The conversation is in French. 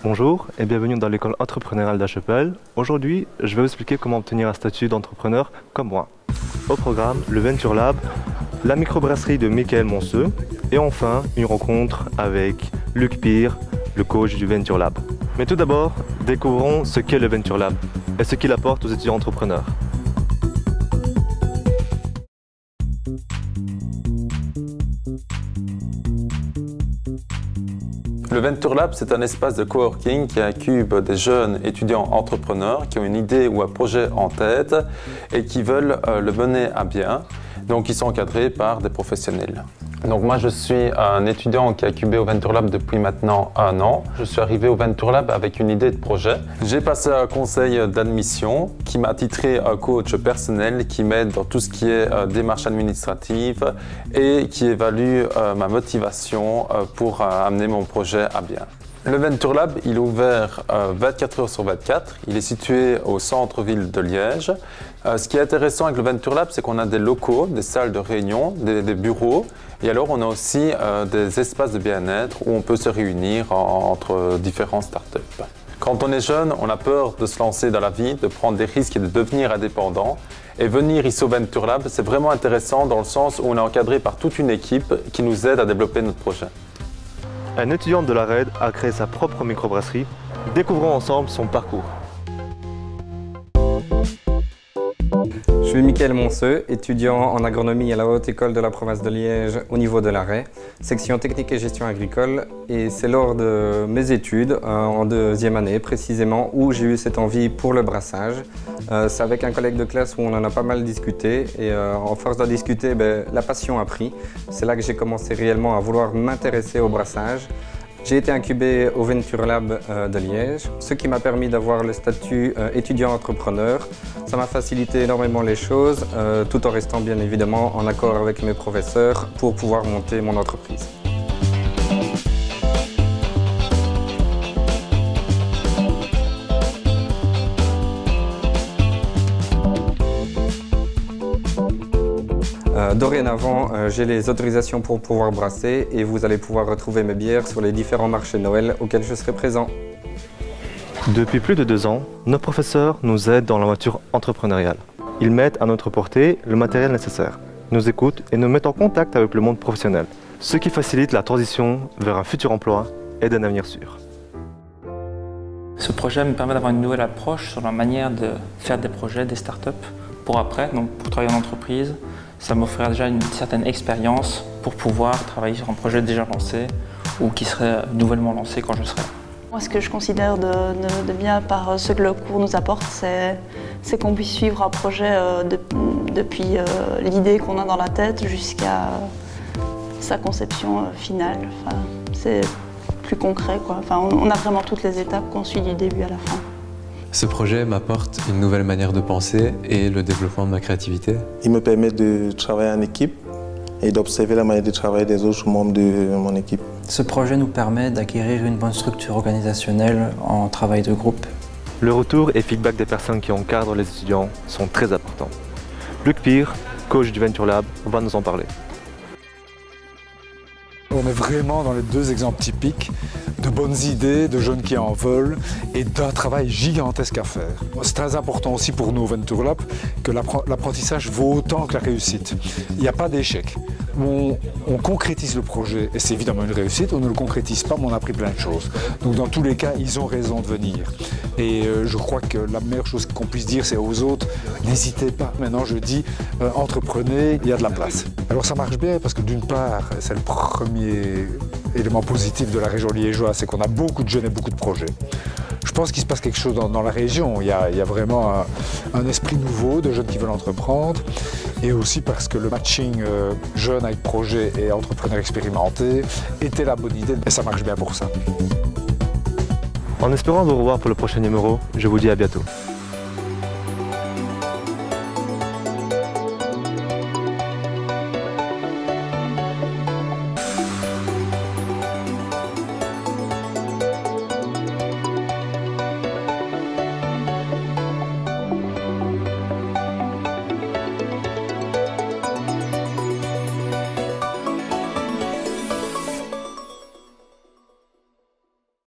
Bonjour et bienvenue dans l'école entrepreneuriale d'Achepel. Aujourd'hui, je vais vous expliquer comment obtenir un statut d'entrepreneur comme moi. Au programme, le Venture Lab, la microbrasserie de Michael Monceux et enfin une rencontre avec Luc Pire, le coach du Venture Lab. Mais tout d'abord, découvrons ce qu'est le Venture Lab et ce qu'il apporte aux étudiants entrepreneurs. Le Venture Lab, c'est un espace de coworking qui incube des jeunes étudiants entrepreneurs qui ont une idée ou un projet en tête et qui veulent le mener à bien. Donc, ils sont encadrés par des professionnels. Donc moi, je suis un étudiant qui a incubé au Venture Lab depuis maintenant 1 an. Je suis arrivé au Venture Lab avec une idée de projet. J'ai passé un conseil d'admission qui m'a titré un coach personnel qui m'aide dans tout ce qui est démarche administrative et qui évalue ma motivation pour amener mon projet à bien. Le Venture Lab, il est ouvert 24 heures sur 24. Il est situé au centre-ville de Liège. Ce qui est intéressant avec le Venture Lab, c'est qu'on a des locaux, des salles de réunion, des bureaux. Et alors, on a aussi des espaces de bien-être où on peut se réunir entre différentes startups. Quand on est jeune, on a peur de se lancer dans la vie, de prendre des risques et de devenir indépendant. Et venir ici au Venture Lab, c'est vraiment intéressant dans le sens où on est encadré par toute une équipe qui nous aide à développer notre projet. Un étudiant de la RED a créé sa propre microbrasserie. Découvrons ensemble son parcours. Je suis Michael Monceux, étudiant en agronomie à la Haute École de la province de Liège au niveau de l'Arrêt, section technique et gestion agricole. Et c'est lors de mes études, en 2e année précisément, où j'ai eu cette envie pour le brassage. C'est avec un collègue de classe où on en a pas mal discuté et en force d'en discuter, la passion a pris. C'est là que j'ai commencé réellement à vouloir m'intéresser au brassage. J'ai été incubé au Venture Lab de Liège, ce qui m'a permis d'avoir le statut étudiant-entrepreneur. Ça m'a facilité énormément les choses, tout en restant bien évidemment en accord avec mes professeurs pour pouvoir monter mon entreprise. Dorénavant, j'ai les autorisations pour pouvoir brasser et vous allez pouvoir retrouver mes bières sur les différents marchés Noël auxquels je serai présent. Depuis plus de 2 ans, nos professeurs nous aident dans l'aventure entrepreneuriale. Ils mettent à notre portée le matériel nécessaire, nous écoutent et nous mettent en contact avec le monde professionnel, ce qui facilite la transition vers un futur emploi et d'un avenir sûr. Ce projet me permet d'avoir une nouvelle approche sur la manière de faire des projets, des startups pour après, donc pour travailler en entreprise. Ça m'offrira déjà une certaine expérience pour pouvoir travailler sur un projet déjà lancé ou qui serait nouvellement lancé quand je serai là. Moi, ce que je considère de bien par ce que le cours nous apporte, c'est qu'on puisse suivre un projet depuis l'idée qu'on a dans la tête jusqu'à sa conception finale. Enfin, c'est plus concret, quoi. Enfin, on a vraiment toutes les étapes qu'on suit du début à la fin. Ce projet m'apporte une nouvelle manière de penser et le développement de ma créativité. Il me permet de travailler en équipe et d'observer la manière de travailler des autres membres de mon équipe. Ce projet nous permet d'acquérir une bonne structure organisationnelle en travail de groupe. Le retour et feedback des personnes qui encadrent les étudiants sont très importants. Luc Pire, coach du Venture Lab, va nous en parler. On est vraiment dans les 2 exemples typiques de bonnes idées, de jeunes qui en veulent et d'un travail gigantesque à faire. C'est très important aussi pour nous au Venture Lab que l'apprentissage vaut autant que la réussite. Il n'y a pas d'échec. On concrétise le projet et c'est évidemment une réussite, on ne le concrétise pas mais on a appris plein de choses. Donc dans tous les cas, ils ont raison de venir. Et je crois que la meilleure chose qu'on puisse dire c'est aux autres, n'hésitez pas. Maintenant je dis, entreprenez, il y a de la place. Alors ça marche bien parce que d'une part, c'est le premier élément positif de la région liégeoise, c'est qu'on a beaucoup de jeunes et beaucoup de projets. Je pense qu'il se passe quelque chose dans la région. Il y a vraiment un esprit nouveau de jeunes qui veulent entreprendre et aussi parce que le matching jeunes avec projet et entrepreneurs expérimentés était la bonne idée et ça marche bien pour ça. En espérant vous revoir pour le prochain numéro, je vous dis à bientôt.